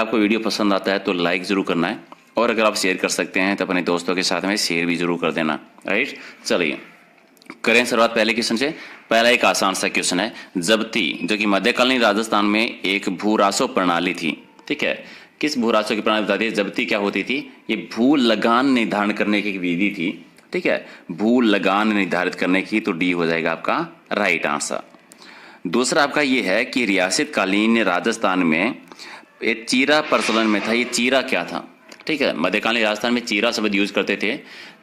आपको वीडियो पसंद आता है तो लाइक ज़रूर करना है, और अगर आप शेयर कर सकते हैं तो अपने दोस्तों के साथ में शेयर भी ज़रूर कर देना। राइट, चलिए करें शुरुआत पहले क्वेश्चन से। पहला एक आसान सा क्वेश्चन है, जब्ती जो कि मध्यकालीन राजस्थान में एक भू राजस्व प्रणाली थी। ठीक है, किस भू राजस्व की प्रणाली बताती है? जब्ती क्या होती थी? ये भू लगान निर्धारण करने की विधि थी। ठीक है, भू लगान निर्धारित करने की, तो डी हो जाएगा आपका राइट आंसर। दूसरा आपका ये है कि रियासत कालीन राजस्थान में एक चीरा प्रचलन में था। ये चीरा क्या था? ठीक है, मध्यकालीन राजस्थान में चीरा शब्द यूज करते थे।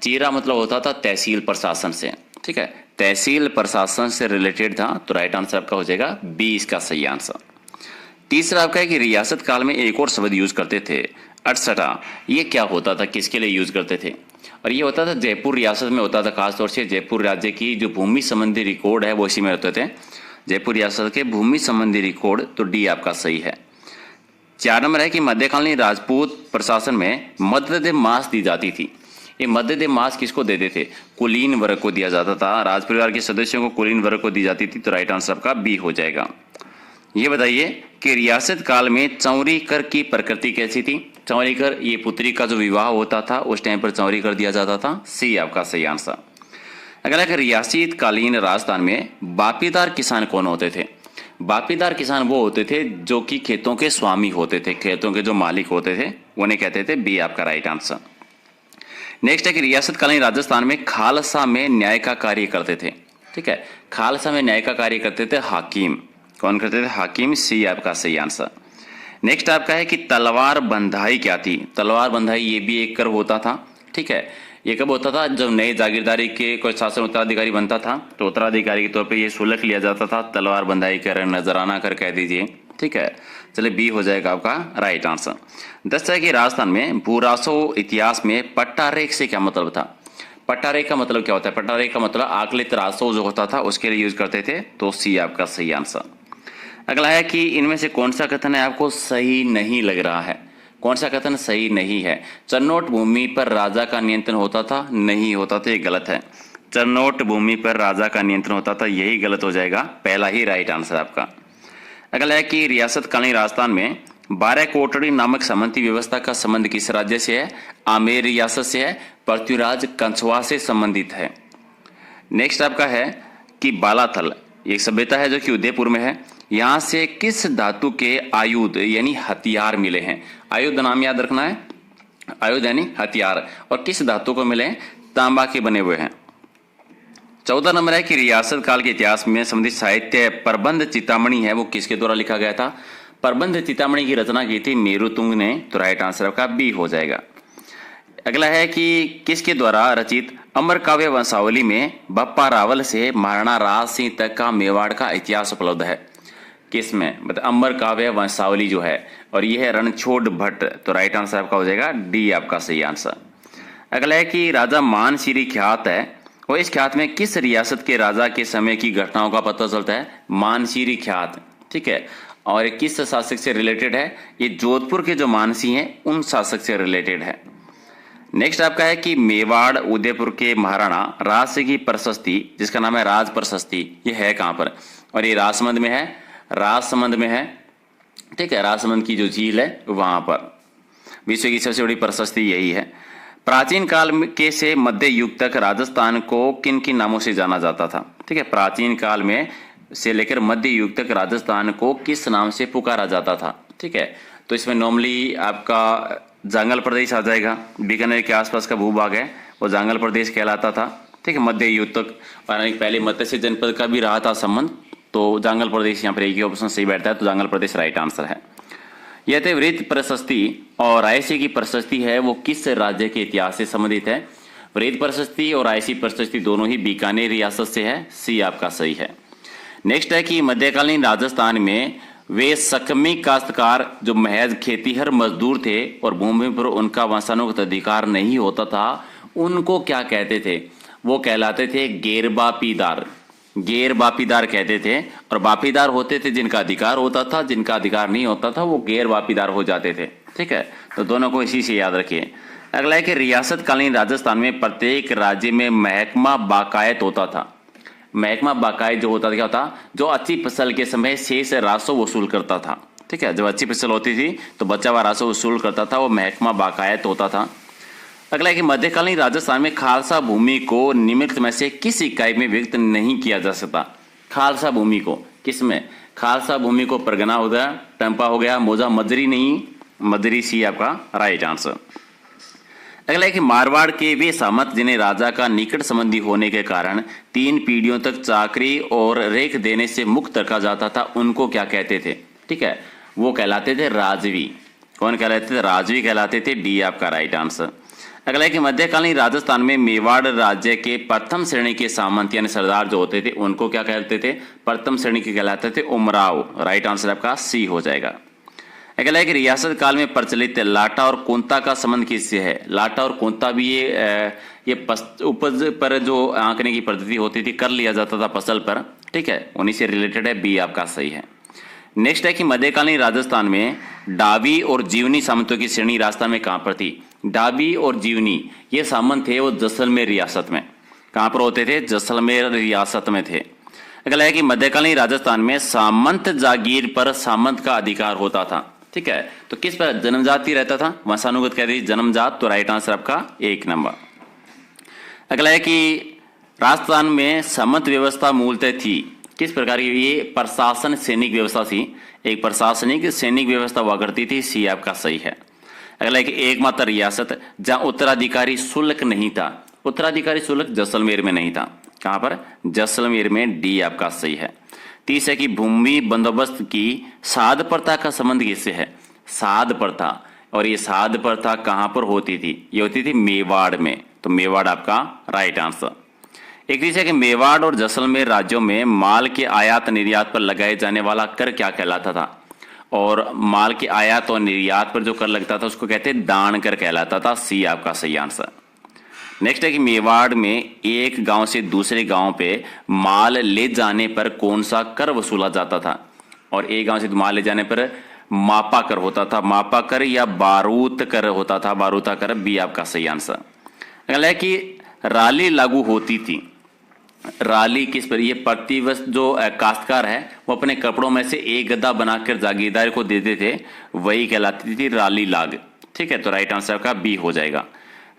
चीरा मतलब होता था तहसील प्रशासन से। ठीक है, तहसील प्रशासन से रिलेटेड था, तो राइट आंसर आपका हो जाएगा बी, इसका सही आंसर। तीसरा आपका है कि रियासत काल में एक और शब्द यूज करते थे, अटसठा। ये क्या होता था, किसके लिए यूज करते थे? और ये होता था जयपुर रियासत में होता था, खासतौर से जयपुर राज्य की जो भूमि संबंधी रिकॉर्ड है वो इसी में होते थे, जयपुर रियासत के भूमि संबंधी रिकॉर्ड, तो डी आपका सही है। 4 नंबर है कि मध्यकालीन राजपूत प्रशासन में मध्यदेह मास दी जाती थी। ये मध्यदेह मास किसको देते थे? कुलीन वर्ग को दिया जाता था। राज परिवार के सदस्यों को कुलीन वर्ग को दी जाती थी, तो राइट आंसर आपका बी हो जाएगा। ये बताइए कि रियासत काल में चौरी कर की प्रकृति कैसी थी? चौरी कर, ये पुत्री का जो विवाह होता था उस टाइम पर चौरी कर दिया जाता था। सी आपका सही आंसर। अगला है रियासत कालीन राजस्थान में बापीदार किसान कौन होते थे? बापीदार किसान वो होते थे जो कि खेतों के स्वामी होते थे, खेतों के जो मालिक होते थे उन्हें कहते थे। बी आपका राइट आंसर। नेक्स्ट है कि रियासत कालीन राजस्थान में खालसा में न्याय का कार्य करते थे। ठीक है, खालसा में न्याय का कार्य करते थे हाकिम। कौन करते थे? हाकिम। सी आपका सही आंसर। नेक्स्ट आपका है कि तलवार बंधाई क्या थी? तलवार बंधाई ये भी एक कर होता था। ठीक है, ये कब होता था? जब नए जागीरदारी के कोई शासन उत्तराधिकारी बनता था तो उत्तराधिकारी के तौर पे ये शुल्क लिया जाता था, तलवार बंधाई कर, नजराना कर कह दीजिए। ठीक है, चलिए बी हो जाएगा आपका राइट आंसर। 10 है कि राजस्थान में भू राजस्व इतिहास में पट्टा रेख से क्या मतलब था? पट्टा रेख का मतलब क्या होता है? पट्टा रेख का मतलब आकलित राजस्व जो होता था उसके लिए यूज करते थे, तो सी आपका सही आंसर। अगला है कि इनमें से कौन सा कथन है आपको सही नहीं लग रहा है? कौन सा कथन सही नहीं है? चरनोट भूमि पर राजा का नियंत्रण होता था? नहीं होता था, ये गलत है। चरनोट भूमि पर राजा का नियंत्रण होता था, यही गलत हो जाएगा, पहला ही राइट आंसर आपका। अगला है कि रियासत कालीन राजस्थान में 12 कोटड़ी नामक सामंती व्यवस्था का संबंध किस राज्य से है? आमेर रियासत से है, पृथ्वीराज कंछवा से संबंधित है। नेक्स्ट आपका है कि बालाथल एक सभ्यता है जो कि उदयपुर में है। यहां से किस धातु के आयुध यानी हथियार मिले हैं? आयुध नाम याद रखना है, आयुध यानी हथियार, और किस धातु को मिले हैं? तांबा के बने हुए हैं। 14 नंबर है कि रियासत काल के इतिहास में संबंधित साहित्य प्रबंध चितामणि है वो किसके द्वारा लिखा गया था? प्रबंध चितामणि की रचना की थी मेरुतुंग ने, तो राइट आंसर आपका बी हो जाएगा। अगला है कि किसके द्वारा रचित अमर काव्य वंशावली में बप्पा रावल से महाराणा राज सिंह तक का मेवाड़ का इतिहास उपलब्ध है? किसमें? मतलब अमर काव्य वंशावली जो है, और यह है रणछोड़ भट्ट, तो राइट आंसर आपका हो जाएगा डी आपका सही आंसर। अगला है कि राजा मानसिरी ख्यात है, और इस ख्यात में किस रियासत के राजा के समय की घटनाओं का पता चलता है? मानसिरी ख्यात। ठीक है, और किस शासक से रिलेटेड है? ये जोधपुर के जो मानसी हैं उन शासक से रिलेटेड है। नेक्स्ट आपका है कि मेवाड़ उदयपुर के महाराणा राज सिंह की प्रशस्ति जिसका नाम है राज प्रशस्ति, ये है कहां पर? और ये राजसमंद में है, राजसमंद में है। ठीक है, राजसमंद की जो झील है वहां पर विश्व की सबसे बड़ी प्रशस्ति यही है। प्राचीन काल के से मध्य युग तक राजस्थान को किन किन नामों से जाना जाता था? ठीक है, प्राचीन काल में से लेकर मध्य युग तक राजस्थान को किस नाम से पुकारा जाता था? ठीक है, तो इसमें नॉर्मली आपका जांगल प्रदेश आ जाएगा, बीकानेर के आसपास का भूभाग है वो जांगल प्रदेश कहलाता था। ठीक है, मध्य युग तक, और पहले मत्स्य जनपद का भी रहा था संबंध, तो जांगल प्रदेश यहाँ पर एक ही ऑप्शन सही बैठता है, तो जांगल प्रदेश राइट आंसर है। यह थे वृत्त प्रशस्ति और रायसी की प्रशस्ति है वो किस राज्य के इतिहास से संबंधित है? वृत्त प्रशस्ति और रायसी प्रशस्ति दोनों ही बीकानेर रियासत से है। सी आपका सही है। नेक्स्ट है कि मध्यकालीन राजस्थान में वे सकमी काश्तकार जो महज खेतीहर मजदूर थे और भूमि पर उनका वंशानुगत अधिकार नहीं होता था, उनको क्या कहते थे? वो कहलाते थे गैर बापीदार। गैर बापीदार कहते थे, और बापीदार होते थे जिनका अधिकार होता था, जिनका अधिकार नहीं होता था वो गैर बापीदार हो जाते थे। ठीक है, तो दोनों को इसी से याद रखिए। अगला है कि रियासत कालीन राजस्थान में प्रत्येक राज्य में महकमा बाकायत होता था। महकमा बाकायत जो होता था क्या होता? जो अच्छी फसल के समय शेष राजस्व वसूल करता था। ठीक है, जब अच्छी फसल होती थी तो बच्चा व राजस्व वसूल करता था, वो महकमा बाकायत होता था। अगला है कि मध्यकालीन राजस्थान में खालसा भूमि को निम्नलिखित में से किस इकाई में व्यक्त नहीं किया जा सकता। खालसा भूमि को किस में, खालसा भूमि को परगना हो गया, टंपा हो गया, मोजा मदरी नहीं, मदरी सी आपका राइट आंसर। अगला है कि मारवाड़ के वे सामंत जिन्हें राजा का निकट संबंधी होने के कारण 3 पीढ़ियों तक चाकरी और रेख देने से मुक्त रखा जाता था, उनको क्या कहते थे। ठीक है, वो कहलाते थे राजवी। कौन कहलाते थे, राजवी कहलाते थे, डी आपका राइट आंसर। अगला है कि मध्यकालीन राजस्थान में मेवाड़ राज्य के प्रथम श्रेणी के सामंत यानी सरदार जो होते थे उनको क्या कहते थे, प्रथम श्रेणी के कहलाते थे उमराव। राइट आंसर आपका सी हो जाएगा। अगला है कि रियासत काल में प्रचलित लाटा और कोंता का संबंध किससे है। लाटा और कोंता भी ये उपज पर जो आंकने की पद्धति होती थी, कर लिया जाता था फसल पर, ठीक है, उन्हीं से रिलेटेड है, बी आपका सही है। नेक्स्ट है कि मध्यकालीन राजस्थान में डाबी और जीवनी सामंतों की श्रेणी राजस्थान में कहां पर थी। डाबी और जीवनी ये सामंत थे वो जैसलमेर रियासत में, कहां पर होते थे, जैसलमेर रियासत में थे। अगला है कि मध्यकालीन राजस्थान में सामंत जागीर पर सामंत का अधिकार होता था। ठीक है, तो किस पर, जन्मजाति रहता था, वंशानुगत कह दीजिए जन्मजात, तो राइट आंसर आपका 1 नंबर। अगला है कि राजस्थान में सामंत व्यवस्था मूलतः थी किस प्रकार की, ये प्रशासन सैनिक व्यवस्था थी, एक प्रशासनिक सैनिक व्यवस्था हुआ करती थी, सी आपका सही है। अगला है कि एकमात्र रियासत जहां उत्तराधिकारी शुल्क नहीं था, उत्तराधिकारी शुल्क जैसलमेर में नहीं था, कहां पर, जैसलमेर में, डी आपका सही है। 30 है कि भूमि बंदोबस्त की साध प्रथा का संबंध किससे है। साध प्रथा, और ये साध प्रथा कहां पर होती थी, ये होती थी मेवाड़ में, तो मेवाड़ आपका राइट आंसर। 31 है कि मेवाड़ और जैसलमेर राज्यों में माल के आयात निर्यात पर लगाए जाने वाला कर क्या कहलाता था, और माल के आयात और निर्यात पर जो कर लगता था उसको कहते हैं दान कर कहलाता था, सी आपका सही आंसर। नेक्स्ट है कि मेवाड़ में एक गांव से दूसरे गांव पे माल ले जाने पर कौन सा कर वसूला जाता था, और एक गांव से माल ले जाने पर मापा कर होता था, मापा कर या बारूत कर होता था, बारूता कर, बी आपका सही आंसर। अगला है कि राली लागू होती थी, राली किस पर, ये प्रतिवर्ष जो काश्तकार है वो अपने कपड़ों में से एक गद्दा बनाकर जागीरदार को देते थे, वही कहलाती थी राली लाग। ठीक है, तो राइट आंसर का बी हो जाएगा।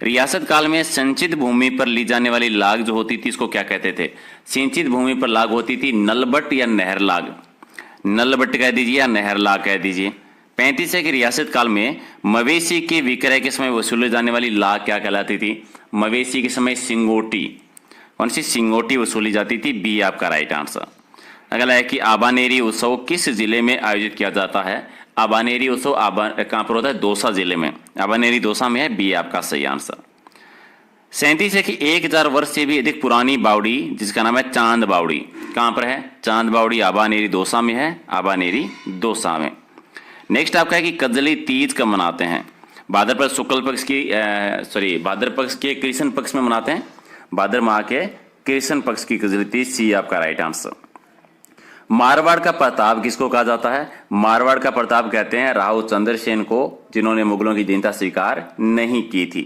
रियासत काल में संचित भूमि पर ली जाने वाली लाग जो होती थी इसको क्या कहते थे। सिंचित भूमि पर लाग होती थी नलबट या नहर लाग, नलबट कह दीजिए या नहर लाग कह दीजिए। 35 है कि रियासत काल में मवेशी के विक्रय के समय वसूले जाने वाली लाग क्या कहलाती थी। मवेशी के समय सिंगोटी, कौन सी, सिंगोटी वसूली जाती थी, बी आपका राइट आंसर। अगला है कि आबानेरी उत्सव किस जिले में आयोजित किया जाता है। आबानेरी उत्सव कहां पर होता है, दौसा जिले में, आबानेरी दौसा में है, बी आपका सही आंसर। 37 है कि 1000 वर्ष से भी अधिक पुरानी बावड़ी जिसका नाम है चांद बावड़ी, कहां पर है, चांद बावड़ी आबानेरी दौसा में है, आबानेरी दौसा में। नेक्स्ट आपका है कि कजली तीज कब मनाते हैं। भाद्रपद शुक्ल पक्ष की भाद्र पक्ष के कृष्ण पक्ष में मनाते हैं, भाद्र माह के कृष्ण पक्ष की कजली तीज, सी आपका राइट आंसर। मारवाड़ का प्रताप किसको कहा जाता है। मारवाड़ का प्रताप कहते हैं राव चंद्रसेन को, जिन्होंने मुगलों की दीनता स्वीकार नहीं की थी।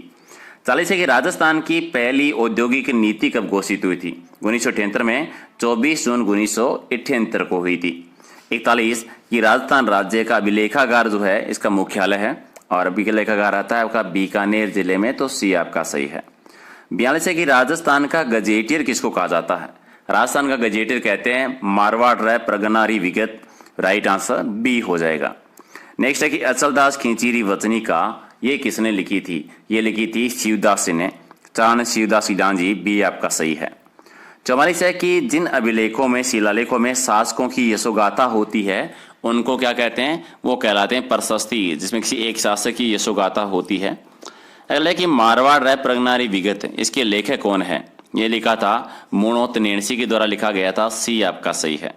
40 है कि राजस्थान की पहली औद्योगिक नीति कब घोषित हुई थी। 1978 में 24 जून 1978 को हुई थी। 41 कि राजस्थान राज्य का अभिलेखागार जो है इसका मुख्यालय है, और अभिलेखागार आता है आपका बीकानेर जिले में, तो सी आपका सही है। 42 है कि राजस्थान का गजेटियर किसको कहा जाता है। राजस्थान का गजेटियर कहते हैं मारवाड़ राय प्रगनारी विगत, राइट आंसर बी हो जाएगा। नेक्स्ट है कि अचलदास खींचीरी वचनी का ये किसने लिखी थी। ये लिखी थी शिवदास जी ने, चाण शिवदास जी, बी आपका सही है। 44 है कि जिन अभिलेखों में, शिलालेखों में शासकों की यशोगाथा होती है उनको क्या कहते हैं, वो कहलाते हैं प्रशस्ति, जिसमें किसी एक शासक की यशोगाथा होती है। अगला कि मारवाड़ राय प्रगनारी विगत, इसके लेखक कौन है। ये लिखा था मुणोत नेणसी के द्वारा लिखा गया था, सी आपका सही है।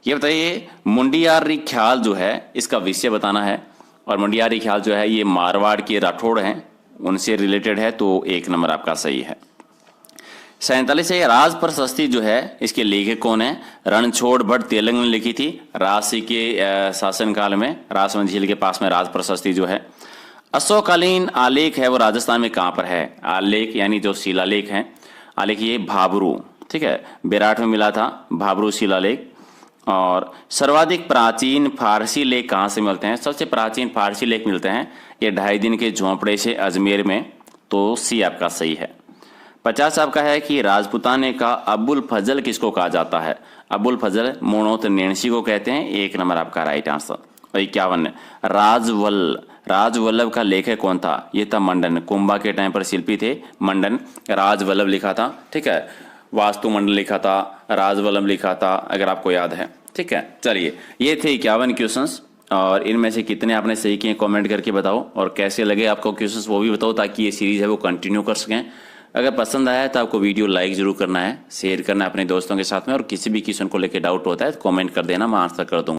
ये बताइए मुंडियारी ख्याल जो है इसका विषय बताना है, और मुंडियारी ख्याल जो है ये मारवाड़ के राठौड़ हैं, उनसे रिलेटेड है, तो 1 नंबर आपका सही है। 47 है राज प्रशस्ति जो है इसके लेखक कौन है। रणछोड़ भट्ट तेलंग ने लिखी थी राजसी के शासनकाल में, राजसमंद झील के पास में राज प्रशस्ति जो है। अशोककालीन आलेख है वो राजस्थान में कहाँ पर है। आलेख यानी जो शिलालेख हैं, आलेख ये भाबरू, ठीक है, बेराट में मिला था भाबरू शिलालेख। और सर्वाधिक प्राचीन फारसी लेख कहाँ से मिलते हैं? सबसे प्राचीन फारसी लेख मिलते हैं ये 2.5 दिन के झोंपड़े से अजमेर में, तो सी आपका सही है। 50 आपका है कि राजपूताने का अबुल फजल किसको कहा जाता है? अबुल फजल मोणोत नेणसी को कहते हैं, 1 नंबर आपका राइट आंसर। और 51 राजवल्लभ का लेखक कौन था? ये था मंडन, कुंभा के टाइम पर शिल्पी थे मंडन, राजवल्लभ लिखा था, ठीक है, वास्तु मंडल लिखा था, राजवल्लभ लिखा था, अगर आपको याद है, ठीक है। चलिए ये थे 51 क्वेश्चंस, और इनमें से कितने आपने सही किए कमेंट करके बताओ, और कैसे लगे आपको क्वेश्चंस वो भी बताओ, ताकि ये सीरीज है वो कंटिन्यू कर सकें। अगर पसंद आया है तो आपको वीडियो लाइक जरूर करना है, शेयर करना है अपने दोस्तों के साथ में, और किसी भी क्वेश्चन को लेकर डाउट होता है तो कमेंट कर देना, मैं आंसर कर दूंगा।